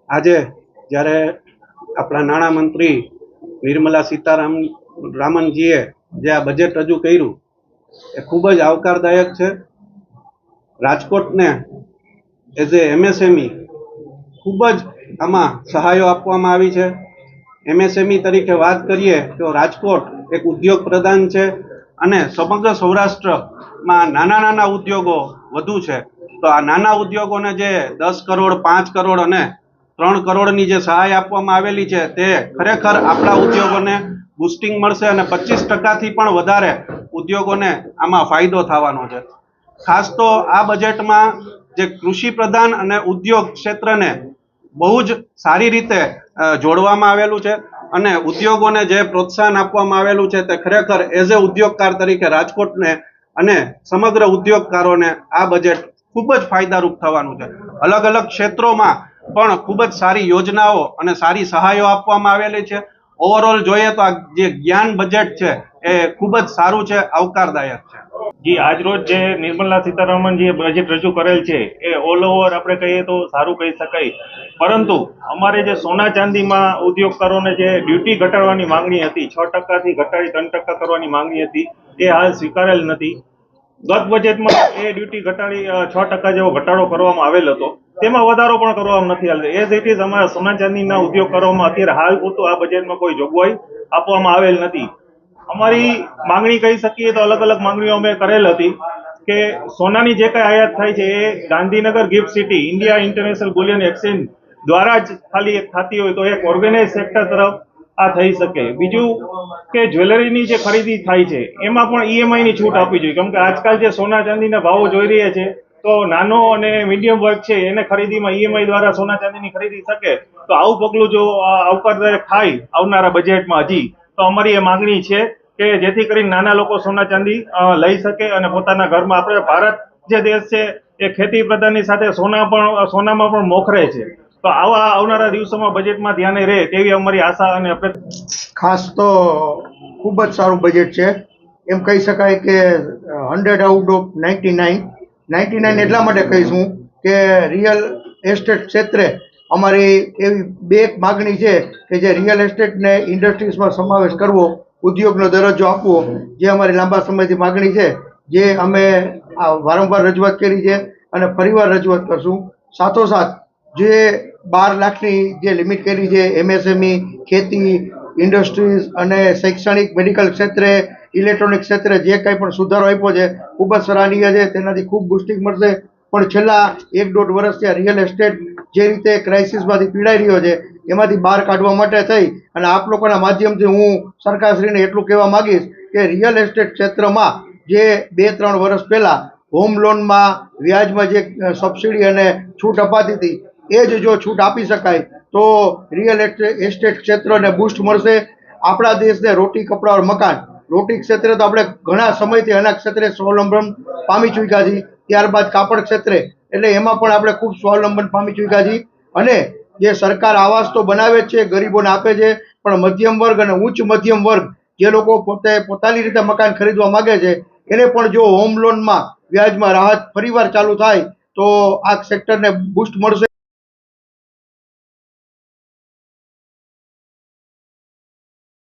આજે જ્યારે આપણા નાણામંત્રી નિર્મલા સીતારામનજીએ જે આ બજેટ રજૂ કર્યું એ ખૂબ જ આવકારદાયક છે. રાજકોટને એઝ એ એમએસએમઈ ખૂબ જ આમાં સહાયો આપવામાં આવી છે. એમએસએમઈ તરીકે વાત કરીએ તો રાજકોટ એક ઉદ્યોગ પ્રધાન છે અને સમગ્ર સૌરાષ્ટ્રમાં નાના નાના ઉદ્યોગો વધુ છે. તો આ નાના ઉદ્યોગોને જે 10 કરોડ 5 કરોડ અને 3 કરોડની જે સહાય આપવામાં આવેલી છે તે ખરેખર આપણા ઉદ્યોગોને બુસ્ટિંગ મળશે અને 25% પણ વધારે ઉદ્યોગોને આમાં ફાયદો થવાનો છે. ખાસ તો આ બજેટમાં જે કૃષિ પ્રધાન અને ઉદ્યોગ ક્ષેત્રને બહુ જ સારી રીતે જોડવામાં આવેલું છે અને ઉદ્યોગોને જે પ્રોત્સાહન આપવામાં આવેલું છે તે ખરેખર એઝ એ ઉદ્યોગકાર તરીકે રાજકોટને અને સમગ્ર ઉદ્યોગકારોને આ બજેટ ખૂબ જ ફાયદારૂપ થવાનું છે. અલગ અલગ ક્ષેત્રોમાં પણ ખૂબ જ સારી યોજનાઓ અને સારી સહાયો આપવામાં આવેલી છે. ઓવરઓલ જોઈએ તો આ જે જ્ઞાન બજેટ છે એ ખૂબ જ સારું છે, આવકારદાયક છે. જી, આજરોજ જે નિર્મલા સીતારામનજીએ બજેટ રજૂ કરેલ છે એ ઓલ ઓવર આપણે કહીએ તો સારું કહી શકાય. પરંતુ અમારે જે સોના ચાંદીમાં ઉદ્યોગકારોને જે ડ્યુટી ઘટાડવાની માંગણી હતી, 6%થી ઘટાડી 3% કરવાની માંગણી હતી, એ હાલ સ્વીકારેલ નથી. ગત બજેટમાં એ ડ્યુટી ઘટાડી 6% જેવો ઘટાડો કરવામાં આવેલ હતો, તેમાં વધારો પણ કરવામાં નથી આવેલ. એઝ ઇટ ઇઝ અમારા સોના ચાંદીના ઉદ્યોગકારોમાં અત્યારે હાલ પૂરતું આ બજેટમાં કોઈ જોગવાઈ આપવામાં આવેલ નથી. અમારી માંગણી કહી શકીએ તો અલગ અલગ માંગણીઓ અમે કરેલ હતી કે સોનાની જે કઈ આયાત થાય છે એ Gandhinagar gift city India international bullion exchange દ્વારા જ ખાલી એક થતી હોય તો એક ઓર્ગેનાઇઝ સેક્ટર તરફ આ થઈ શકે. બીજું કે જ્વેલરીની જે ખરીદી થાય છે એમાં પણ ઈએમઆઈ ની છૂટ આપવી જોઈએ, કેમ કે આજકાલ જે સોના ચાંદીના ભાવો જોઈ રહ્યા છે તો નાનો અને મીડિયમ વર્ગ છે એને ખરીદીમાં ઈએમઆઈ દ્વારા સોના ચાંદીની ખરીદી શકે. તો આવું પગલું જો આવકારદાયક થાય આવનારા બજેટમાં હજી, તો અમારી એ માંગણી છે કે જેથી કરીને નાના લોકો સોના ચાંદી લઈ શકે અને પોતાના ઘરમાં, આપણે ભારત જે દેશ છે એ ખેતી પ્રધાનની સાથે સોનામાં પણ મોખરે છે. તો આવા આવનારા દિવસોમાં બજેટમાં ધ્યાને રહે તેવી અમારી આશા અને અપેક્ષા. ખાસ તો ખૂબ જ સારું બજેટ છે. એમ કહી શકાય કે 100 આઉટ ઓફ 99 એટલા માટે કહીશું કે રિયલ એસ્ટેટ ક્ષેત્રે અમારી એવી બે માગણી છે કે જે રિયલ એસ્ટેટને ઇન્ડસ્ટ્રીઝમાં સમાવેશ કરવો, ઉદ્યોગનો દરજ્જો આપવો, જે અમારી લાંબા સમયથી માગણી છે, જે અમે વારંવાર રજૂઆત કરી છે અને ફરીવાર રજૂઆત કરશું. સાથોસાથ જે 12 લાખની જે લિમિટ કરી છે એમએસએમઈ, ખેતી, ઇન્ડસ્ટ્રીઝ અને શૈક્ષણિક, મેડિકલ ક્ષેત્રે, ઇલેક્ટ્રોનિક ક્ષેત્રે જે કંઈ પણ સુધારો આપ્યો છે ખૂબ જ સરાહનીય છે. તેનાથી ખૂબ બુસ્ટિંગ મળશે. પણ છેલ્લા 1-1.5 વર્ષથી રિયલ એસ્ટેટ જે રીતે ક્રાઇસિસમાંથી પીડાઈ રહ્યો છે એમાંથી બહાર કાઢવા માટે થઈ અને આપ લોકોના માધ્યમથી હું સરકારશ્રીને એટલું કહેવા માંગીશ કે રિયલ એસ્ટેટ ક્ષેત્રમાં જે 2-3 વર્ષ પહેલાં હોમ લોનમાં વ્યાજમાં જે સબસિડી અને છૂટ અપાતી હતી એ જ જો છૂટ આપી શકાય તો રિયલ એસ્ટેટ ક્ષેત્રને બૂસ્ટ મળશે. આપણા દેશને રોટી, કપડા ઓર મકાન, રોટી ક્ષેત્રે તો આપણે ઘણા સમયથી અનાજ ક્ષેત્રે સ્વાવલંબન પામી ચૂક્યા છીએ, ત્યારબાદ કાપડ ક્ષેત્રે, એટલે એમાં પણ આપણે ખૂબ સ્વાવલંબન પામી ચૂક્યા છીએ. અને જે સરકાર આવાસ તો બનાવે જ છે, ગરીબોને આપે છે, પણ મધ્યમ વર્ગ અને ઉચ્ચ મધ્યમ વર્ગ જે લોકો પોતાની રીતે મકાન ખરીદવા માંગે છે એને પણ જો હોમ લોનમાં વ્યાજમાં રાહત ફરીવાર ચાલુ થાય તો આ સેક્ટરને બૂસ્ટ મળશે.